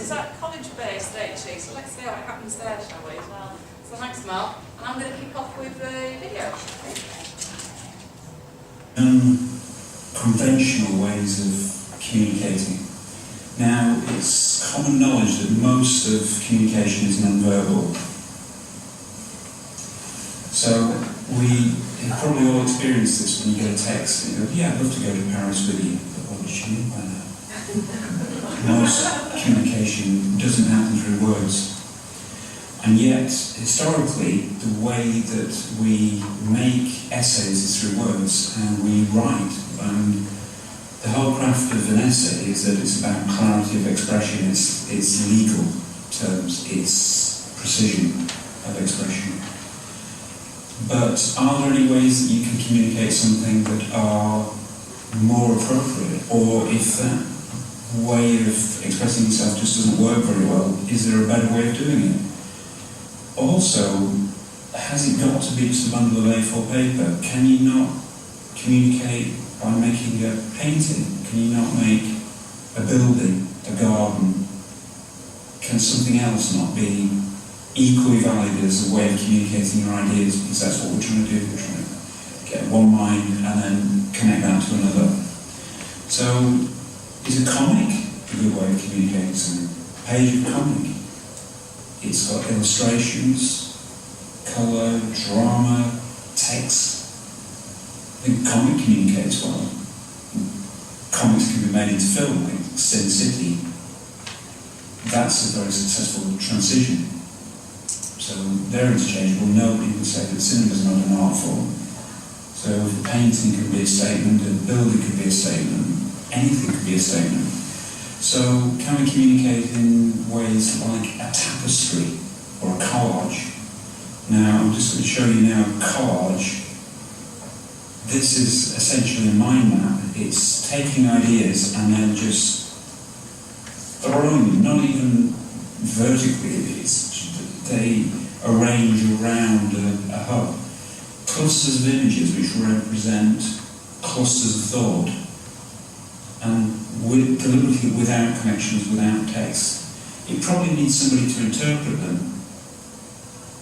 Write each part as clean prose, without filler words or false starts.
is at college-based actually, so let's see how it happens there, shall we? So thanks, Mark. And I'm going to kick off with the video. Conventional ways of communicating. Now, it's common knowledge that most of communication is non-verbal. So we have probably all experienced this when you get a text and you go, yeah, I'd love to go to Paris with you, but what does she mean by that? Most communication doesn't happen through words. And yet, historically, the way that we make essays is through words, and we write. And the whole craft of an essay is that it's about clarity of expression, it's legal terms, it's precision of expression. But are there any ways that you can communicate something that are more appropriate? Or if that way of expressing yourself just doesn't work very well, is there a better way of doing it? Also, has it got to be just a bundle of A4 paper? Can you not communicate by making a painting? Can you not make a building, a garden? Can something else not be equally valid as a way of communicating your ideas? Because that's what we're trying to do. We're trying to get one mind and then connect that to another. So, is a comic a good way of communicating something? A page of comic. It's got illustrations, colour, drama, text. I think comic communicates well. Comics can be made into film, like Sin City. That's a very successful transition. So they're interchangeable. Nobody would say that cinema is not an art form. So if a painting can be a statement, a building can be a statement, anything can be a statement. So can we communicate in ways like a tapestry or a collage? Now I'm just going to show you now a collage. This is essentially a mind map. It's taking ideas and then just throwing them, not even vertically, they arrange around a hub. Clusters of images which represent clusters of thought, and deliberately without connections, without text. It probably needs somebody to interpret them,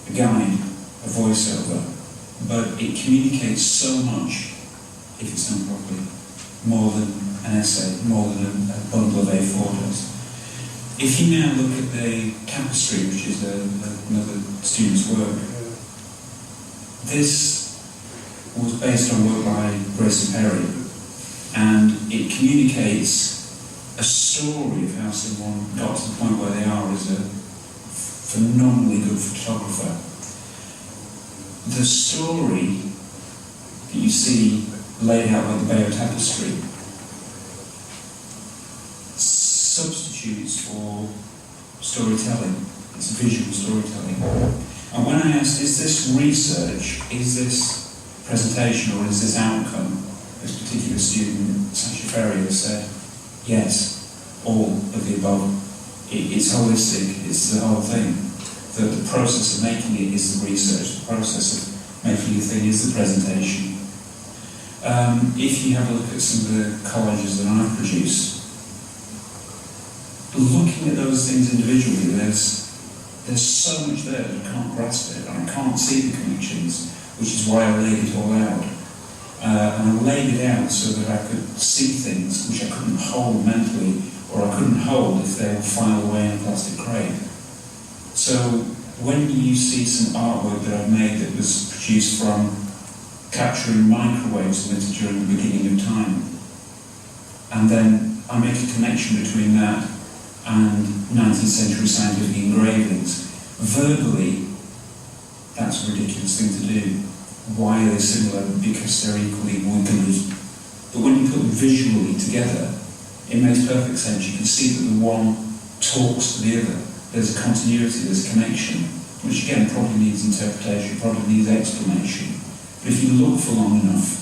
a guide, a voiceover, but it communicates so much, if it's done properly, more than an essay, more than a bundle of A4 does. If you now look at the tapestry, which is another student's work, this was based on work by Grace Perry, and it communicates a story of how someone got to the point where they are as a phenomenally good photographer. The story that you see laid out like the Bayeux Tapestry substitutes for storytelling. It's visual storytelling. And when I asked, is this research, is this presentation, or is this outcome, this particular student, Sasha Ferrier, said, yes, all of the above. It's holistic, it's the whole thing. The process of making it is the research, the process of making a thing is the presentation. If you have a look at some of the collages that I've produced, looking at those things individually, there's so much there that I can't grasp it, and I can't see the connections, which is why I laid it all out. And I laid it out so that I could see things which I couldn't hold mentally, or I couldn't hold if they were filed away in a plastic crate. So when you see some artwork that I've made that was produced from capturing microwaves during the beginning of time, and then I make a connection between that and 19th century scientific engravings, verbally, that's a ridiculous thing to do. Why are they similar? Because they're equally wiggly. But when you put them visually together, it makes perfect sense. You can see that the one talks to the other. There's a continuity, there's a connection, which again probably needs interpretation, probably needs explanation. But if you look for long enough,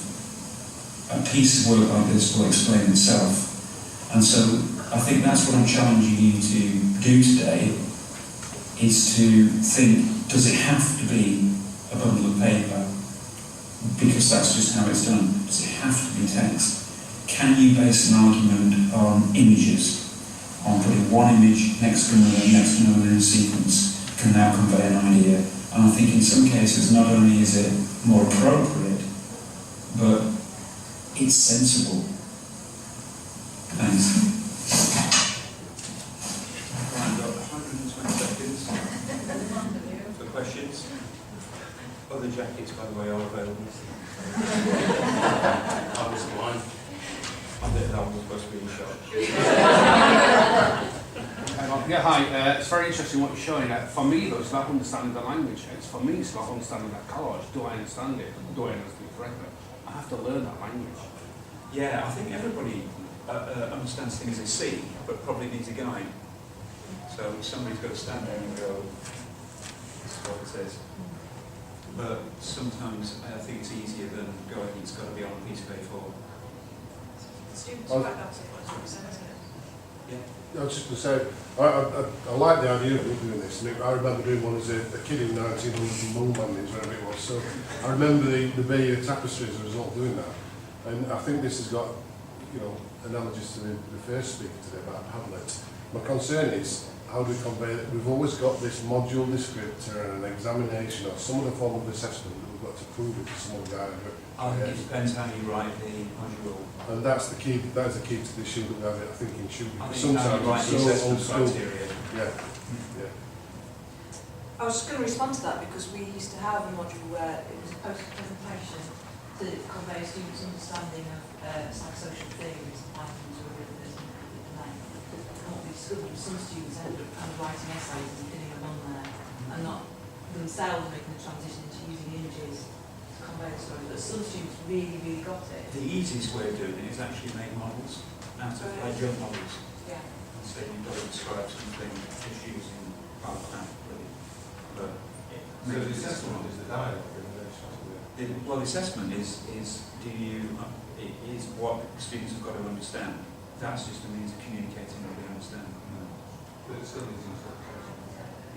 a piece of work like this will explain itself. And so I think that's what I'm challenging you to do today, is to think, does it have to be a bundle of paper? Because that's just how it's done. Does it have to be text? Can you base an argument on images? on putting one image next to another in sequence can now convey an idea. And I think in some cases not only is it more appropriate, but it's sensible. Thanks. Right, I've got 120 seconds for questions. Other jackets, by the way, are available. I was blind. I think that was supposed to be in shot. Yeah, hi. It's very interesting what you're showing. For me, though, it's not understanding the language. For me, it's not understanding that collage. Do I understand it? Do I understand it correctly? I have to learn that language. Yeah, I think everybody understands things they see, but probably needs a guide. So somebody's got to stand there and go, this is what it says. But sometimes I think it's easier than going, it's got to be on a piece of A4. Students who like that, what you said, isn't it? Yeah. I was just going to say, I like the idea of doing this. And I remember doing one as a kid in 1900 in Mulman's, wherever it was. So I remember the Bay Tapestry as a result of doing that. And I think this has got, you know, analogies to the first speaker today about Hamlet. My concern is, how do we convey that? We've always got this module descriptor and an examination or some other form of assessment that we've got to prove it to some guy. I think it depends how you write the module. And that's the key. That's the key to the issue that we have, I think, in shooting. I think how you write the assessment criteria. Yeah. Yeah. I was just going to respond to that because we used to have a module where it was a post-presentation to convey a student's understanding of psychosocial theories, items or rhythms in the domain. And what we discovered was some students ended up kind of writing essays and pinning them on there and not themselves making the transition into using images to convey the story. But some students really, really got it. The easiest way of doing it is actually make models out of jump models. Yeah. So you've got to describe something just using that, really. But So the assessment is the dialogue in relation to well, the assessment is what students have got to understand. That's just a means of communicating what they understand. but it still needs interpretation.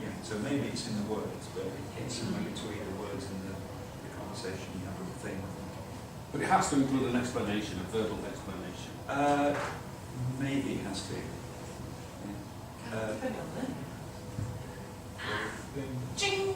Yeah. So maybe it's in the words, but it's somewhere between the words and the conversation you have with the thing. But it has to include an explanation, a verbal explanation. Maybe it has to. Depending on learning. Ching!